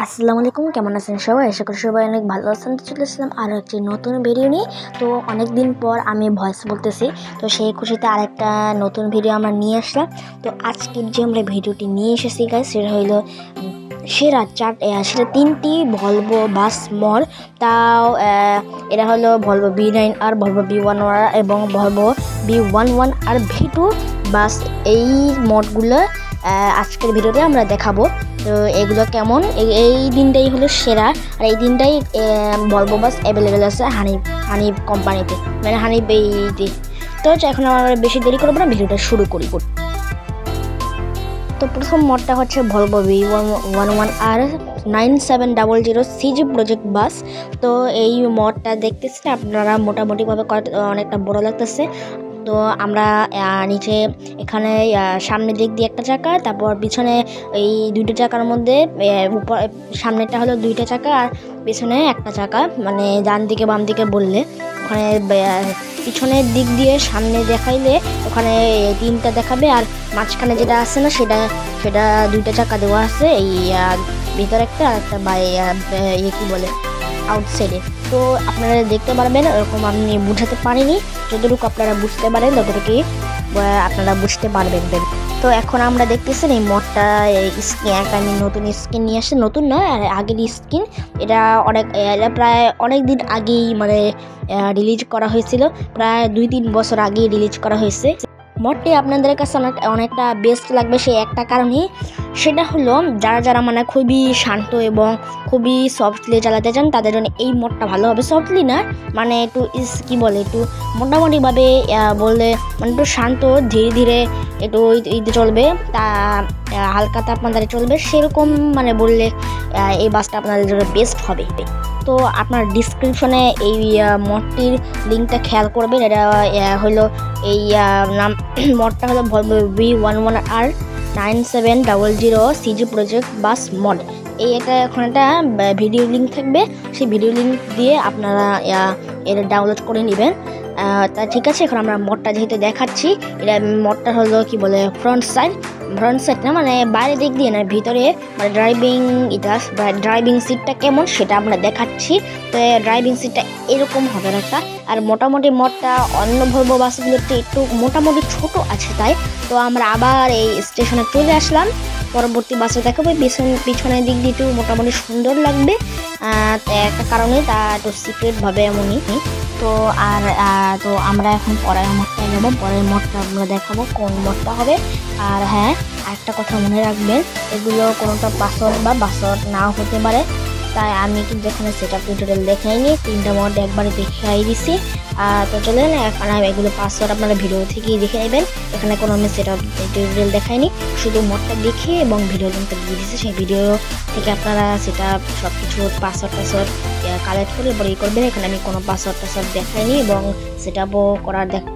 আসসালামু আলাইকুম, কেমন আছেন সবাই? আশা করি সবাই অনেক ভালো আছেন। তো চলে এসেছিলাম আরও একটি নতুন ভিডিও নিয়ে। তো অনেক দিন পর আমি ভয়েস বলতেছি, তো সেই খুশিতে আরেকটা নতুন ভিডিও আমরা নিয়ে আসলাম। তো আজকের যে আমরা ভিডিওটি নিয়ে এসেছি গাইস, সেটা হলো সেরা তিনটি ভলভো বাস মড। তাও এরা হলো ভলভো V9R, ভলভো V11R এবং ভলভো V11R V2 বাস। এই মডগুলো আজকের ভিডিওতে আমরা দেখাবো। তো এগুলো কেমন, এই দিনটাই হলো সেরা, আর এই দিনটাই ভলভো বাস অ্যাভেলেবেল আছে হানিফ কোম্পানিতে, মানে হানিফ এইতে। তো এখন আমরা বেশি দেরি করবো না, ভিডিওটা শুরু করি। তো প্রথম মডটা হচ্ছে ভলভো V11R 9700 CG প্রজেক্ট বাস। তো এই মডটা দেখতেছেন আপনারা, মোটামুটিভাবে অনেকটা বড় লাগতেছে। তো আমরা নিচে এখানে সামনের দিক দিয়ে একটা চাকা, তারপর পিছনে এই দুইটা চাকার মধ্যে সামনেরটা হলো দুইটা চাকা আর পিছনে একটা চাকা, মানে ডান দিকে বাম দিকে বললে ওখানে পিছনের দিক দিয়ে সামনে দেখাইলে ওখানে তিনটা দেখাবে, আর মাঝখানে যেটা আছে না সেটা দুইটা চাকা দেওয়া আছে, এই ভিতরে একটা আর একটা কি বলে আউটসাইডে। তো আপনারা দেখতে পারবেন, এরকম আমি বুঝাতে পারিনি, যতটুকু আপনারা বুঝতে পারেন ততটুকুই আপনারা বুঝতে পারবেন। তো এখন আমরা দেখতেছেন এই মডটা আমি নতুন স্কিন নিয়ে আসছে, নতুন নয় আর আগের স্কিন। এটা প্রায় অনেক দিন আগেই মানে রিলিজ করা হয়েছিল, প্রায় 2-3 বছর আগেই রিলিজ করা হয়েছে। মডটি আপনাদের কাছে অনেকটা বেস্ট লাগবে সেই একটা কারণেই, সেটা হলো যারা মানে খুবই শান্ত এবং খুবই সফটলি চালাতে চান তাদের জন্য এই মডটা ভালো হবে। সফটলি না, মানে একটু একটু মোটামুটিভাবে বললে মানে একটু শান্ত, ধীরে ধীরে একটু চলবে, তা হালকা তাপমাত্রায় চলবে, সেরকম মানে বললে এই বাসটা আপনাদের জন্য বেস্ট হবে। তো আপনার ডিসক্রিপশনে এই মডটির লিঙ্কটা খেয়াল করবেন। এটা হলো এই মডটা হলো ভলভো V11R 9700 CG প্রজেক্ট বাস মড। এখন একটা ভিডিও লিঙ্ক থাকবে, সেই ভিডিও লিঙ্ক দিয়ে আপনারা এটা ডাউনলোড করে নেবেন। তা ঠিক আছে, এখন আমরা মডটা যেহেতু দেখাচ্ছি, এটা মডটা হলো কি বলে ফ্রন্ট সাইড না, মানে বাইরে দিক দিয়ে না, ভিতরে মানে ড্রাইভিং সিটটা কেমন সেটা আমরা দেখাচ্ছি। তো ড্রাইভিং সিটটা এরকম হবে একটা, আর মোটামুটি মডটা অন্য ভলভো বাসগুলোতে একটু মোটামুটি ছোট আছে তাই। তো আমরা আবার এই স্টেশনে চলে আসলাম, পরবর্তী বাসে দেখাবো। পিছনের দিক দিয়ে একটু মোটামুটি সুন্দর লাগবে, একটা কারণে তা একটু সিক্রেটভাবে এমনই। তো তো আমরা এখন পরের মডটায় যাবো, পরের মডটা আমরা দেখাবো কোন মডটা হবে। আর হ্যাঁ, একটা কথা মনে রাখবেন, এগুলো কোনোটা পাসওয়ার্ড নাও হতে পারে, তাই আমি কিন্তু এখানে সেটআপ টিউটোরিয়াল দেখাইনি, 3টা মড একবারে দেখাই দিছি। তো চলেন এখন এগুলো পাসওয়ার্ড আপনারা ভিডিও থেকেই দেখে নেবেন, এখানে কোনো আমি সেটআপ টিউটোরিয়াল দেখাইনি, শুধু মডটা দেখে এবং ভিডিও লিঙ্কটা দিয়ে দিচ্ছি, সেই ভিডিও থেকে আপনারা সেটআপ সব কিছু পাসওয়ার্ড কালেক্ট করে এবার করবেন। এখানে আমি কোনো পাসওয়ার্ড দেখাইনি এবং সেটআপও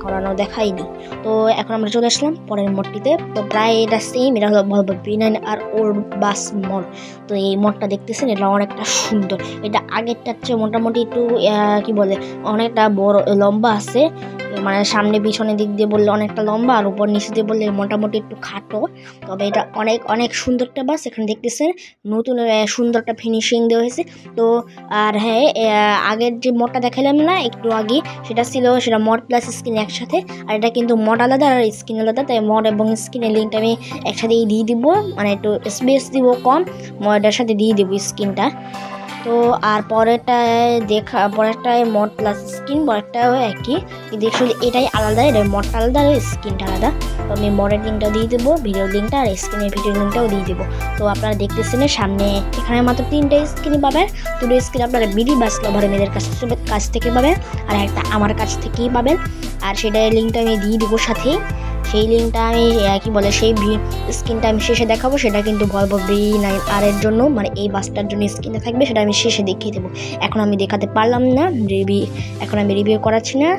করানো দেখাইনি। তো এখন আমরা চলে আসলাম পরের মডটিতে। তো প্রায় এটা সেম, এটা হলো ভলভো V9R ওল্ড বাস মড। তো এই মডটা দেখতেছেন, এটা অনেকটা সুন্দর, এটা আগেরটার চেয়ে মোটামুটি একটু কি বলে অনেকটা বড় লম্বা আছে, মানে সামনে পিছনের দিক দিয়ে বললে অনেকটা লম্বা, আর উপর নিচে দিয়ে বললে মোটামুটি একটু খাটো। তবে এটা অনেক সুন্দর একটা বাস। এখানে দেখতেছেন নতুন সুন্দর একটা ফিনিশিং দেওয়া হয়েছে। তো আর হ্যাঁ, আগের যে মডটা দেখালাম না একটু আগে, সেটা মড প্লাস স্ক্রিন একসাথে, আর এটা কিন্তু মড আলাদা আর স্ক্রিন আলাদা, তাই মড এবং স্ক্রিনের লিঙ্কটা আমি একসাথেই দিয়ে দিব, মানে একটু স্পেস দিব কম, মডের সাথে দিয়ে দিব স্ক্রিনটা। তো আর পরেরটায় মড প্লাস স্ক্রিন, পরেরটাও একই, কিন্তু শুধু এটাই আলাদা, এটা মডটা আলাদা আর স্ক্রিনটা আলাদা। তো আমি মডের লিঙ্কটা দিয়ে দেবো, ভিডিও লিঙ্কটা, আর স্ক্রিনের ভিডিও লিঙ্কটাও দিয়ে দেবো। তো আপনারা দেখতেছেন সামনে এখানে মাত্র 3টা স্ক্রিন পাবেন, 2টো স্ক্রিন আপনারা মিডি বাস লাভার মেয়েদের কাছ থেকে পাবেন, আর একটা আমার কাছ থেকেই পাবেন, আর সেটার লিঙ্কটা আমি দিয়ে দেবো সাথেই। সেই লিঙ্কটা আমি কি বলে সেই স্ক্রিনটা আমি শেষে দেখাবো, সেটা কিন্তু ভলভো V9R এর জন্য, মানে এই বাসটার জন্য স্ক্রিনটা থাকবে, সেটা আমি শেষে দেখিয়ে দেবো। এখন আমি দেখাতে পারলাম না, এখন আমি রিভিউ করাচ্ছি না,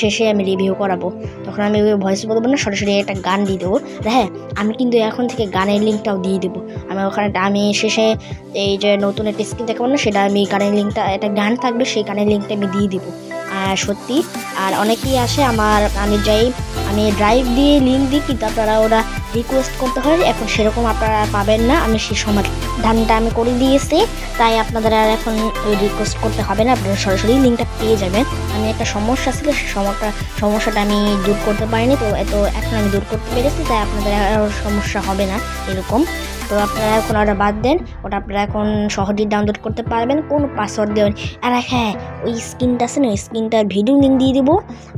শেষে আমি রিভিউ করাবো, তখন আমি ভয়েস বলবো না, সরাসরি একটা গান দিয়ে দেবো। হ্যাঁ, আমি কিন্তু এখন থেকে গানের লিঙ্কটাও দিয়ে দেবো, আমি শেষে এই যে নতুন একটা স্ক্রিন দেখাবো না, সেটা আমি গানের লিঙ্কটা, একটা গান থাকবে, সেই গানের লিঙ্কটা আমি দিয়ে দেবো। সত্যি আর অনেকেই আসে আমি ড্রাইভ দিয়ে লিঙ্ক দিই, কিন্তু আপনারা ওরা রিকোয়েস্ট করতে হয়, এখন সেরকম আপনারা পাবেন না। আমি সেই সমাধানটা আমি করে দিয়েছি, তাই আপনাদের আর এখন রিকোয়েস্ট করতে হবে না, আপনারা সরাসরি লিঙ্কটা পেয়ে যাবেন। আমি একটা সমস্যা ছিল, সেই সমস্যাটা আমি দূর করতে পারিনি, তো এখন আমি দূর করতে পেরেছি, তাই আপনাদের আর সমস্যা হবে না এরকম। তো আপনারা এখন ওটা বাদ দেন, ওটা আপনারা এখন সহজেই ডাউনলোড করতে পারবেন, কোনো পাসওয়ার্ড দেবেন। আর হ্যাঁ, ওই স্ক্রিনটা আছে না, ওই স্ক্রিনটার ভিডিও লিঙ্ক দিয়ে দেবো।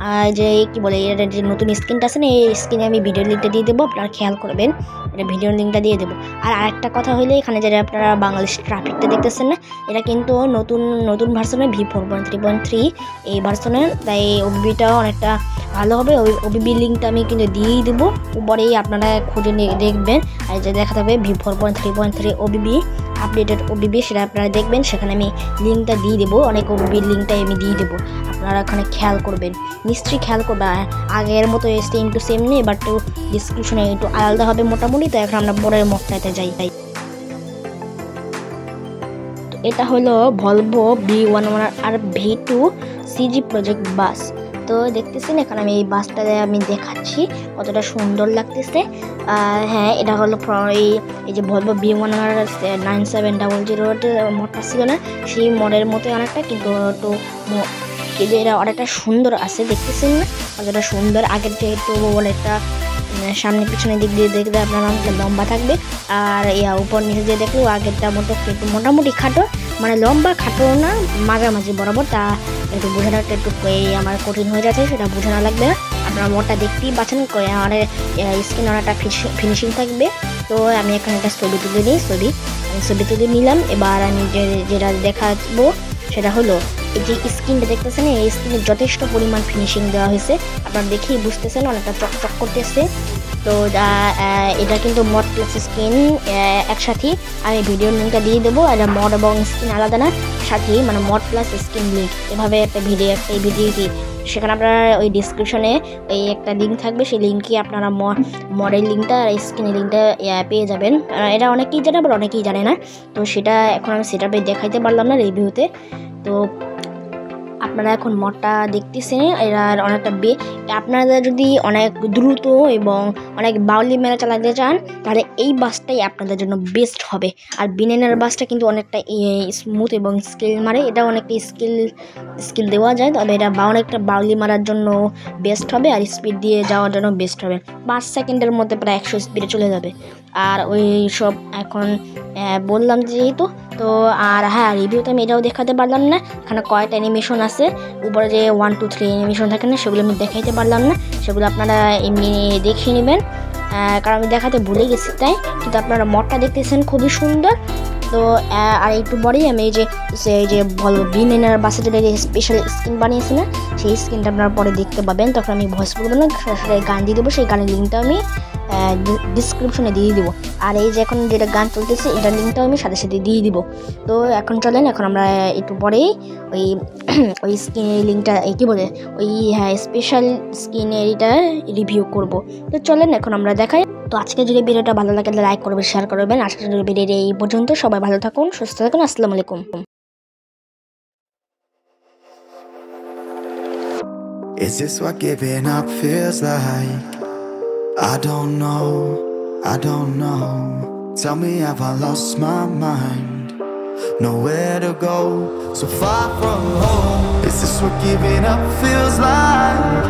আর যে কী বলে, এটা যে নতুন স্ক্রিনটা আছে না, এই স্ক্রিনে আমি ভিডিও লিঙ্কটা দিয়ে দেবো, আপনারা খেয়াল করবেন, এটা ভিডিও লিঙ্কটা দিয়ে দেবো। আর আরেকটা কথা হইলে, এখানে যেটা আপনারা বাংলাদেশ ট্রাফিকটা দেখতেছেন না, এটা কিন্তু নতুন ভার্সনের V4.3.3 এই ভার্সনের, তাই ওবিবিটাও অনেকটা ভালো হবে। ওবিবি লিঙ্কটা আমি কিন্তু দিয়েই দেবো, উপরেই আপনারা খুঁজে দেখবেন, আর যে দেখা থাকবে V4.3.3 ওবিবি আপডেটেড ওবিবি, সেটা আপনারা দেখবেন, সেখানে আমি লিঙ্কটা দিয়ে দেবো, অনেক ওবিবির লিঙ্কটাই আমি দিয়ে দেবো, আপনারা এখানে খেয়াল করবেন, নিশ্চয়ই খেয়াল করবেন। আগের মতো সেম টু সেম নেই, বাট একটু ডিসক্রিপশনে একটু আলাদা হবে মোটামুটি। তো এখন আমরা পরের মকটাতে যাই। এটা হলো ভলভো V11 আর V2 CG প্রজেক্ট বাস। তো দেখতেছেন এখানে আমি এই বাসটা আমি দেখাচ্ছি কতটা সুন্দর লাগতেছে। হ্যাঁ, এটা হলো এই যে ভলভো V11 9700 মডটা ছিল না, সেই মডের মতোই অনেকটা, কিন্তু একটু এটা অনেকটা সুন্দর আছে, দেখতেছেন না কতটা সুন্দর। আগের যে একটু অনেকটা সামনে পিছনে দিক দিয়ে দেখলে আপনার অনেকটা লম্বা থাকবে, আর উপর নিচে দিয়ে দেখলেও আগেরটা মতো একটু মোটামুটি খাটো, মানে লম্বা খাটো না, মাঝামাঝি বরাবর, তা একটু বোঝানো একটু আমার কঠিন হয়ে যাচ্ছে, সেটা বোঝানো লাগবে না। আপনারা মোটটা দেখতেই পাচ্ছেন, আমার স্কিন অনেকটা ফিনিশিং থাকবে। তো আমি এখানে একটা ছবি তুলে নিই, ছবি তুলে নিলাম। এবার আমি যেটা দেখাবো সেটা হলো এই যে স্কিনটা দেখতেছেন, এই স্কিনে যথেষ্ট পরিমাণ ফিনিশিং দেওয়া হয়েছে, আপনারা দেখেই বুঝতেছেন অনেকটা চকচক করতেছে। তো এটা কিন্তু মড প্লাস স্কিন একসাথে, আমি ভিডিও লিঙ্কটা দিয়ে দেবো। এটা মড এবং স্কিন আলাদা না, সাথেই মানে মড প্লাস স্কিন লিঙ্ক, এভাবে একটা ভিডিওটি সেখানে আপনারা ওই ডিসক্রিপশনে এই একটা লিঙ্ক থাকবে, সেই লিঙ্কে আপনারা মডেল লিঙ্কটা আর স্কিনের লিঙ্কটা পেয়ে যাবেন। এটা অনেকেই জানে, আবার অনেকেই জানে না, তো সেটা এখন আমি সেটাপে দেখাইতে পারলাম না রিভিউতে। তো আপনারা এখন মডটা দেখতেছেন, এর অনেকটা আপনারা যদি অনেক দ্রুত এবং অনেক বাউলি মেলা চালাতে চান, তাহলে এই বাসটাই আপনাদের জন্য বেস্ট হবে। আর বিনেনের বাসটা কিন্তু অনেকটা স্মুথ এবং স্কিল মারে, এটা অনেকটা স্কিল দেওয়া যায়, তবে এটা অনেকটা বাউলি মারার জন্য বেস্ট হবে, আর স্পিড দিয়ে যাওয়ার জন্য বেস্ট হবে। 5 সেকেন্ডের মধ্যে প্রায় 100 স্পিডে চলে যাবে। আর ওই সব এখন বললাম যেহেতু, তো আর হ্যাঁ, রিভিউতে আমি এটাও দেখাতে পারলাম না, এখানে কয়েকটা অ্যানিমেশন আছে, উপরে যে 1 2 3 অ্যানিমেশন থাকে না, সেগুলো আমি দেখাইতে পারলাম না, সেগুলো আপনারা এমনি দেখিয়ে নেবেন, কারণ আমি দেখাতে ভুলে গেছি তাই। কিন্তু আপনারা মডটা দেখতেছেন খুবই সুন্দর। তো আর একটু পরেই আমি এই যে বলবো বিনেনার বাসে যেটা স্পেশাল স্কিন বানিয়েছি না, সেই স্কিনটা আপনারা পরে দেখতে পাবেন, তখন আমি ভয়েস বলবো না, গান দিয়ে দেবো, সেই গানের লিঙ্কটা আমি ডিসক্রিপশনে দিয়ে দিব। আর এই যে এখন যেটা গান চলতেছে, এটার লিঙ্কটাও আমি সাথে সাথে দিয়ে দিব। তো এখন চলেন, এখন আমরা একটু পরেই ওই স্কিনের লিঙ্কটা কী বলে ওই স্পেশাল স্কিনের এটা রিভিউ করব। তো চলেন এখন আমরা দেখাই। তো আজকে যদি ভিডিওটা ভালো লাগে তাহলে লাইক করবেন, শেয়ার করবেন। আজকে যদি ভিডিওটা এই পর্যন্ত, সবাই ভালো থাকুন, সুস্থ থাকুন, আসসালামু আলাইকুম। Is this what giving up feels like? I don't know. Tell me, have I lost my mind? Nowhere to go, so far from home. Is this what giving up feels like?